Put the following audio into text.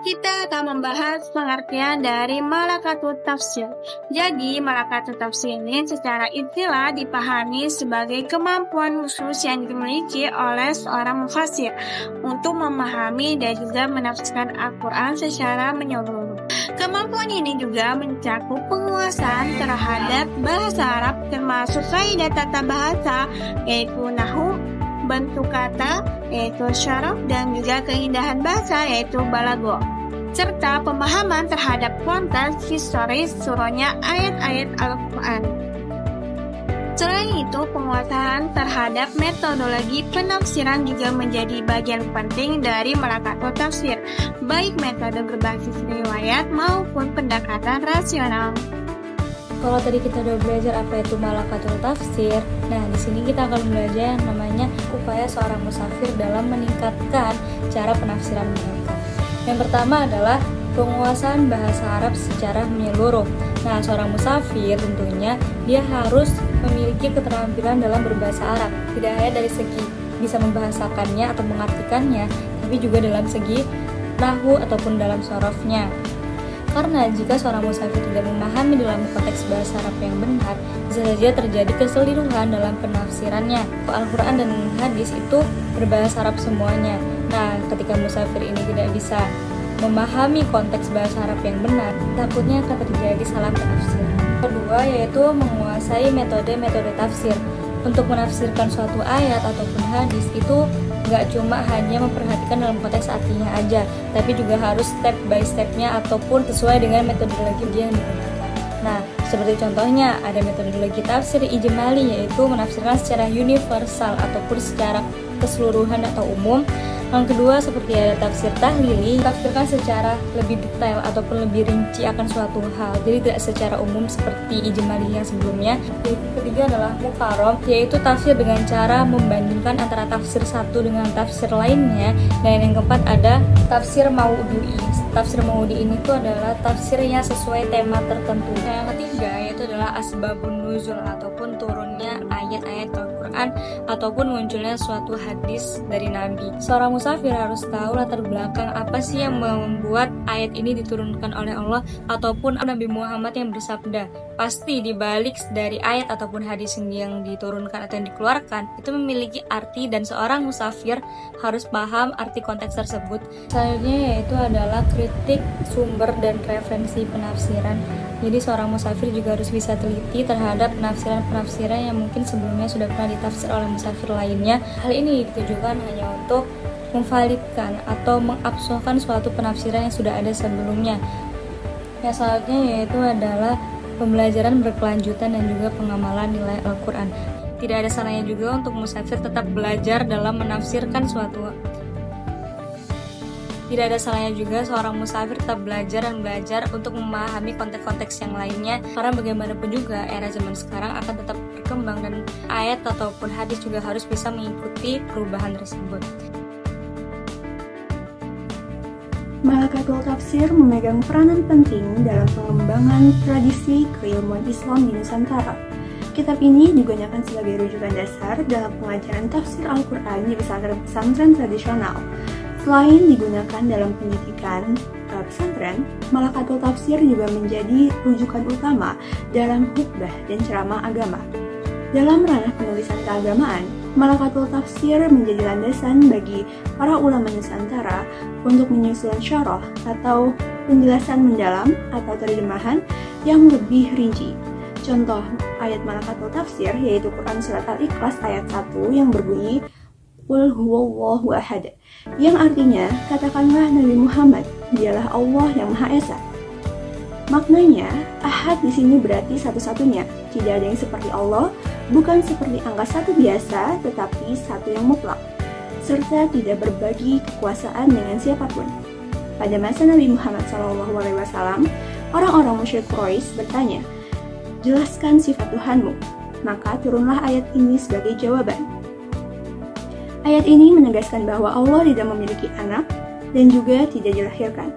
Kita akan membahas pengertian dari malakatut tafsir. Jadi, malakatut tafsir ini secara istilah dipahami sebagai kemampuan khusus yang dimiliki oleh seorang mufassir untuk memahami dan juga menafsirkan Al-Quran secara menyeluruh. Kemampuan ini juga mencakup penguasaan terhadap bahasa Arab termasuk kaidah tata bahasa, yaitu nahwu, bentuk kata, yaitu syaraf, dan juga keindahan bahasa, yaitu balaghah, serta pemahaman terhadap konteks historis turunnya ayat-ayat Al-Quran. Selain itu, penguasaan terhadap metodologi penafsiran juga menjadi bagian penting dari malakatut tafsir, baik metode berbasis riwayat maupun pendekatan rasional. Kalau tadi kita udah belajar apa itu malakatut tafsir, nah di sini kita akan belajar yang namanya upaya seorang musafir dalam meningkatkan cara penafsiran mereka. Yang pertama adalah penguasaan bahasa Arab secara menyeluruh. Nah, seorang musafir tentunya dia harus memiliki keterampilan dalam berbahasa Arab, tidak hanya dari segi bisa membahasakannya atau mengartikannya, tapi juga dalam segi nahwu ataupun dalam sorofnya. Karena jika seorang musafir tidak memahami dalam konteks bahasa Arab yang benar, bisa saja terjadi keseliruhan dalam penafsirannya. Al-Quran dan hadis itu berbahasa Arab semuanya. Nah, ketika musafir ini tidak bisa memahami konteks bahasa Arab yang benar, takutnya akan terjadi salah penafsir. Kedua, yaitu menguasai metode-metode tafsir. Untuk menafsirkan suatu ayat ataupun hadis itu nggak cuma hanya memperhatikan dalam konteks artinya aja, tapi juga harus step by stepnya ataupun sesuai dengan metodologi yang digunakan. Nah, seperti contohnya ada metodologi tafsir ijmali, yaitu menafsirkan secara universal ataupun secara keseluruhan atau umum. Yang kedua, seperti ada tafsir tahlili, tafsirkan secara lebih detail ataupun lebih rinci akan suatu hal, jadi tidak secara umum seperti ijmali yang sebelumnya. Yang ketiga adalah muqarram, yaitu tafsir dengan cara membandingkan antara tafsir satu dengan tafsir lainnya. Dan yang keempat ada tafsir maudhu'i. Tafsir maudhu'i ini tuh adalah tafsir yang sesuai tema tertentu. Yang ketiga yaitu adalah asbabun nuzul ataupun turunnya ayat-ayat Al-Quran ataupun munculnya suatu hadis dari Nabi. Seorang musafir harus tahu latar belakang apa sih yang membuat ayat ini diturunkan oleh Allah ataupun Nabi Muhammad yang bersabda. Pasti dibalik dari ayat ataupun hadis yang diturunkan atau yang dikeluarkan itu memiliki arti, dan seorang musafir harus paham arti konteks tersebut. Selanjutnya yaitu adalah kritik sumber dan referensi penafsiran. Jadi seorang musafir juga harus bisa teliti terhadap penafsiran-penafsiran yang mungkin sebelumnya sudah pernah ditafsir oleh musafir lainnya. Hal ini ditujukan hanya untuk memvalidkan atau mengabsolkan suatu penafsiran yang sudah ada sebelumnya. Yang selanjutnya yaitu adalah pembelajaran berkelanjutan dan juga pengamalan nilai Al-Quran. Tidak ada salahnya juga untuk musafir tetap belajar dalam menafsirkan suatu. Tidak ada salahnya juga seorang musafir tetap belajar dan belajar untuk memahami konteks-konteks yang lainnya, karena bagaimanapun juga era zaman sekarang akan tetap berkembang dan ayat ataupun hadis juga harus bisa mengikuti perubahan tersebut. Malakatut tafsir memegang peranan penting dalam pengembangan tradisi keilmuan Islam di Nusantara. Kitab ini digunakan sebagai rujukan dasar dalam pengajaran tafsir Al-Quran di pesantren-pesantren tradisional. Selain digunakan dalam pendidikan pesantren, malakatut tafsir juga menjadi rujukan utama dalam khutbah dan ceramah agama. Dalam ranah penulisan keagamaan, malakatut tafsir menjadi landasan bagi para ulama Nusantara untuk menyusun syarah atau penjelasan mendalam atau terjemahan yang lebih rinci. Contoh ayat malakatut tafsir yaitu Quran Surat Al-Ikhlas ayat 1 yang berbunyi Qul huwallahu ahad, yang artinya katakanlah Nabi Muhammad, dialah Allah yang Maha Esa. Maknanya, ahad di sini berarti satu-satunya, tidak ada yang seperti Allah, bukan seperti angka satu biasa, tetapi satu yang mutlak, serta tidak berbagi kekuasaan dengan siapapun. Pada masa Nabi Muhammad SAW, orang-orang musyrik Quraisy bertanya, jelaskan sifat Tuhanmu, maka turunlah ayat ini sebagai jawaban. Ayat ini menegaskan bahwa Allah tidak memiliki anak dan juga tidak dilahirkan.